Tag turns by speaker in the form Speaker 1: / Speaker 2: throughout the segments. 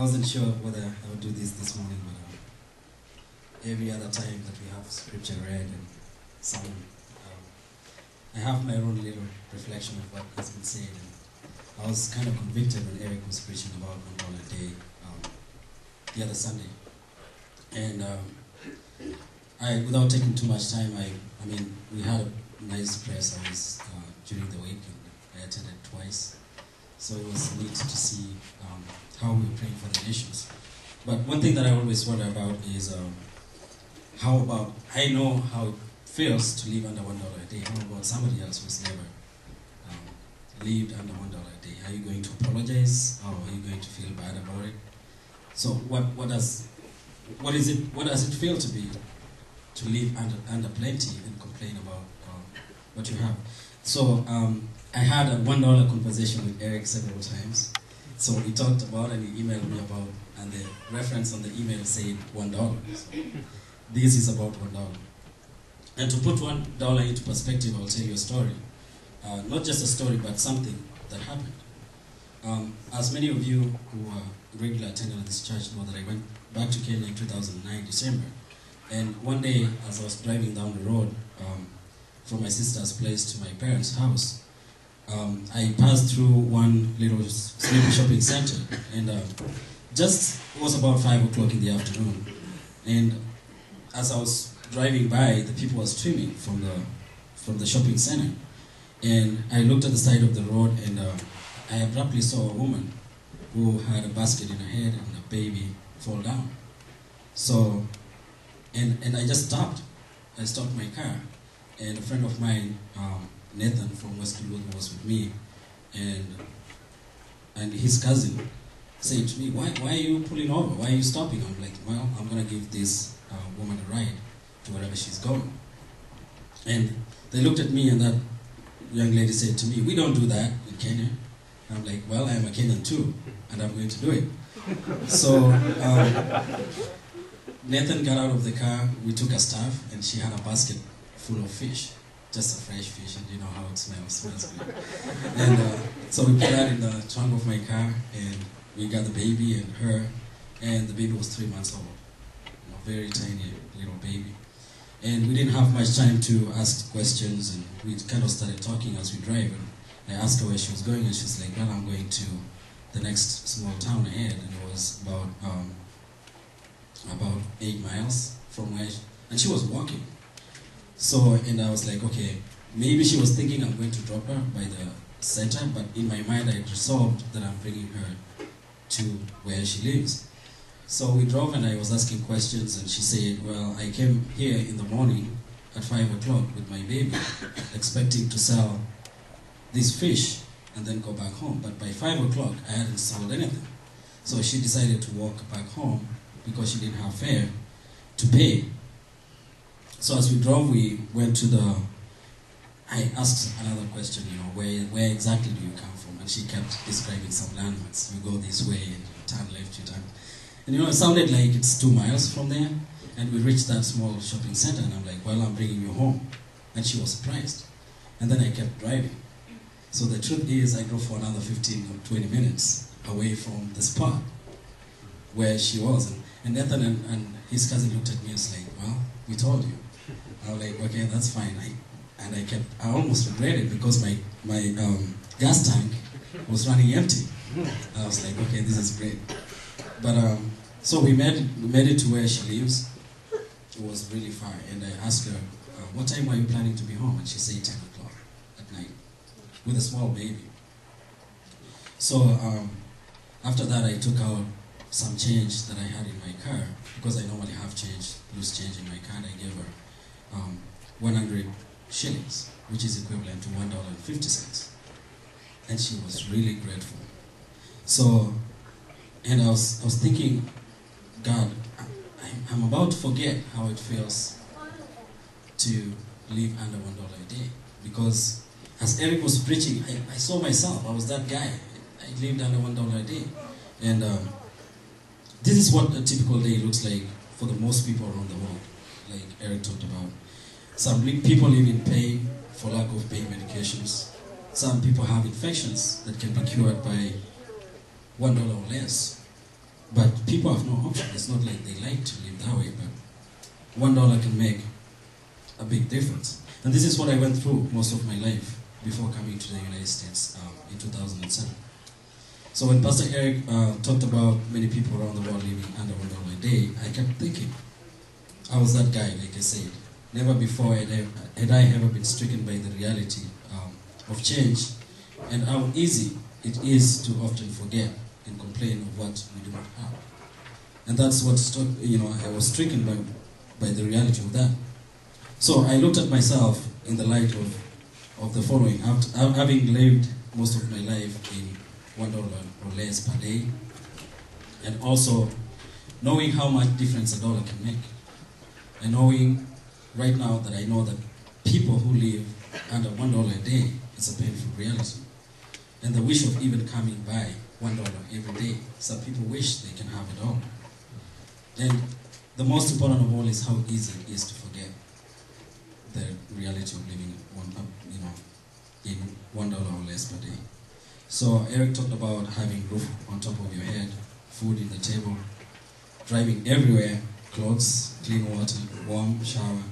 Speaker 1: I wasn't sure whether I would do this morning, but every other time that we have scripture read and sung, I have my own little reflection of what has been said. And I was kind of convicted when Eric was preaching about $1 a day the other Sunday. And without taking too much time, I mean, we had a nice prayer service during the week, and I attended twice. So it was neat to see how we were praying for the nations. But one thing that I always wonder about is how about, I know how it feels to live under $1 a day. How about somebody else who's never lived under $1 a day? Are you going to apologize, or are you going to feel bad about it? So what does it feel to live under plenty and complain about what you have? So I had a $1 conversation with Eric several times. So we talked about, and he emailed me about, and the reference on the email said $1. So this is about $1. And to put $1 into perspective, I'll tell you a story. Not just a story, but something that happened. As many of you who are regular attendants of this church know, that I went back to Kenya in 2009, December. And one day, as I was driving down the road from my sister's place to my parents' house, I passed through one little sleepy shopping center, and it was about 5 o'clock in the afternoon. And as I was driving by, the people were streaming from the shopping center. And I looked at the side of the road, and I abruptly saw a woman who had a basket in her head and a baby fall down. So, and I just stopped. I stopped my car, and a friend of mine, Nathan from West Kilwood, was with me, and his cousin said to me, why are you pulling over? Why are you stopping? I'm like, well, I'm going to give this woman a ride to wherever she's going. And they looked at me, and that young lady said to me, we don't do that in Kenya. And I'm like, well, I am a Kenyan too, and I'm going to do it. So Nathan got out of the car, we took a staff, and she had a basket full of fish, just a fresh fish, and you know how it smells good. And so we put that in the trunk of my car, and we got the baby and her, and the baby was 3 months old, very tiny little baby. And we didn't have much time to ask questions, and we kind of started talking as we drive. And I asked her where she was going, and she's like, well, I'm going to the next small town ahead, and it was about 8 miles from where and she was walking. So, and I was like, okay, maybe she was thinking I'm going to drop her by the center, but in my mind I resolved that I'm bringing her to where she lives. So we drove, and I was asking questions, and she said, well, I came here in the morning at 5 o'clock with my baby, expecting to sell this fish and then go back home. But by 5 o'clock, I hadn't sold anything. So she decided to walk back home because she didn't have fare to pay. So as we drove, we went to I asked another question, where exactly do you come from? And she kept describing some landmarks. You go this way, and you turn left, you turn. And it sounded like it's 2 miles from there. And we reached that small shopping center, and I'm like, well, I'm bringing you home. And she was surprised. And then I kept driving. So the truth is, I drove for another 15 or 20 minutes away from the spot where she was. And Nathan and his cousin looked at me and was like, well, we told you. I was like, okay, that's fine. I almost regretted it because my gas tank was running empty. I was like, okay, this is great. But so we made it to where she lives. It was really far, and I asked her, what time were you planning to be home? And she said 10 o'clock at night with a small baby. So after that, I took out some change that I had in my car, because I normally have loose change in my car, and I gave her 100 shillings, which is equivalent to $1.50. And she was really grateful. So, and I was thinking, God, I'm about to forget how it feels to live under $1 a day. Because as Eric was preaching, I saw myself. I was that guy. I lived under $1 a day. And this is what a typical day looks like for the most people around the world, like Eric talked about. Some people live in pain for lack of pain medications. Some people have infections that can be cured by $1 or less. But people have no option. It's not like they like to live that way, but $1 can make a big difference. And this is what I went through most of my life before coming to the United States in 2007. So when Pastor Eric talked about many people around the world living under $1 a day, I kept thinking, I was that guy, like I said. Never before had I ever been stricken by the reality of change and how easy it is to often forget and complain of what we do not have. And that's what I was stricken by the reality of that. So I looked at myself in the light of the following. After having lived most of my life in $1 or less per day, and also knowing how much difference a dollar can make, and knowing right now that I know that people who live under $1 a day, it's a painful reality. And the wish of even coming by $1 every day, some people wish they can have it all. And the most important of all is how easy it is to forget the reality of living in $1 or less per day. So Eric talked about having roof on top of your head, food in the table, driving everywhere, clothes, clean water, warm shower.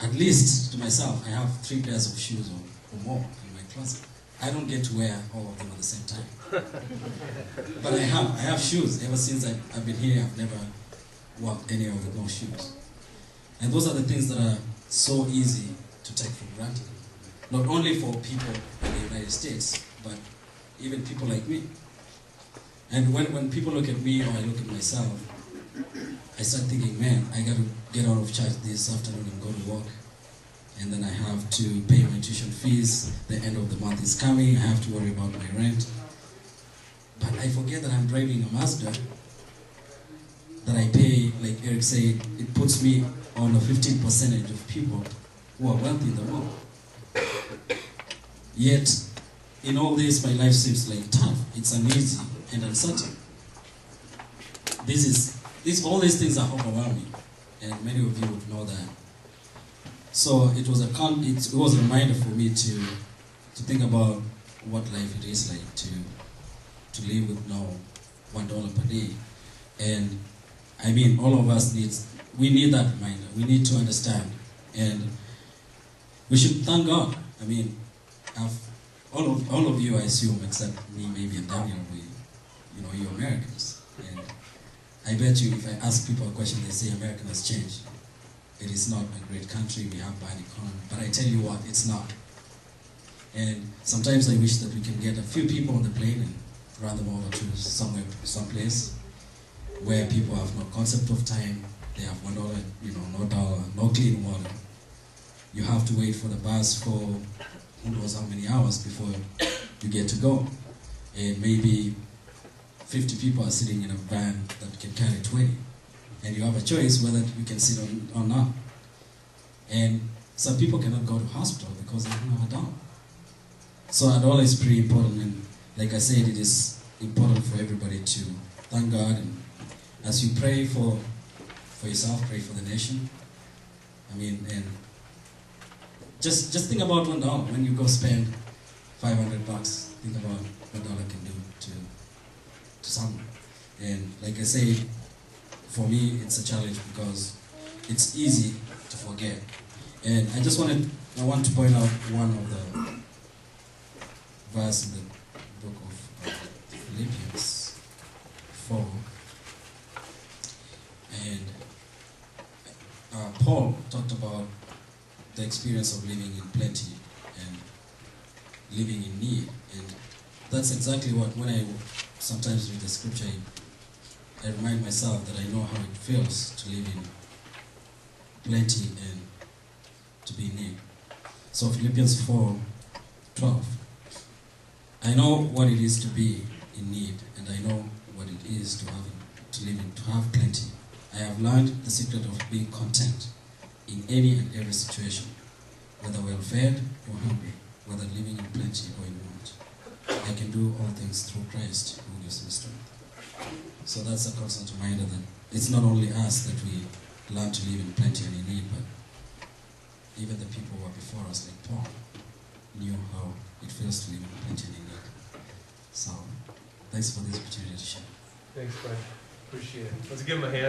Speaker 1: At least, to myself, I have 3 pairs of shoes or more in my closet. I don't get to wear all of them at the same time. But I have shoes. Ever since I've been here, I've never walked anywhere with no shoes. And those are the things that are so easy to take for granted. Not only for people in the United States, but even people like me. And when people look at me or I look at myself, I start thinking, man, I got to get out of church this afternoon and go to work. And then I have to pay my tuition fees. The end of the month is coming. I have to worry about my rent. But I forget that I'm driving a Mazda that I pay, like Eric said, it puts me on a 15% of people who are wealthy in the world. Yet, in all this, my life seems like tough. It's uneasy and uncertain. All these things are overwhelming, and many of you would know that. So it was a reminder for me to think about what life it is like to live with no $1 per day. And I mean, all of us need that reminder. We need to understand, and we should thank God. I mean, all of you, I assume, except me, maybe, and Daniel, you're Americans. And I bet you, if I ask people a question, they say America has changed. It is not a great country, we have bad economy. But I tell you what, it's not. And sometimes I wish that we can get a few people on the plane and run them over to someplace where people have no concept of time. They have $1, no dollar, no clean water. You have to wait for the bus for who knows how many hours before you get to go. And maybe 50 people are sitting in a van that can carry 20. And you have a choice whether you can sit or not. And some people cannot go to hospital because they don't have a dollar. So a dollar is pretty important. And like I said, it is important for everybody to thank God. And as you pray for yourself, pray for the nation. I mean, and just think about $1. When you go spend $500, think about what $1 can do to someone. And like I said, for me, it's a challenge because it's easy to forget. And I want to point out one of the verse in the book of Philippians 4. And Paul talked about the experience of living in plenty and living in need. And that's exactly what, when I sometimes read the scripture, I remind myself that I know how it feels to live in plenty and to be in need. So Philippians 4:12. I know what it is to be in need, and I know what it is to have plenty. I have learned the secret of being content in any and every situation, whether well-fed or hungry, whether living in plenty or in want. I can do all things through Christ who gives me strength. So that's a constant reminder that it's not only us that we learn to live in plenty and in need, but even the people who were before us, like Paul, knew how it feels to live in plenty and in need. So, thanks for this opportunity to share.
Speaker 2: Thanks, Brian. Appreciate it. Let's give him a hand.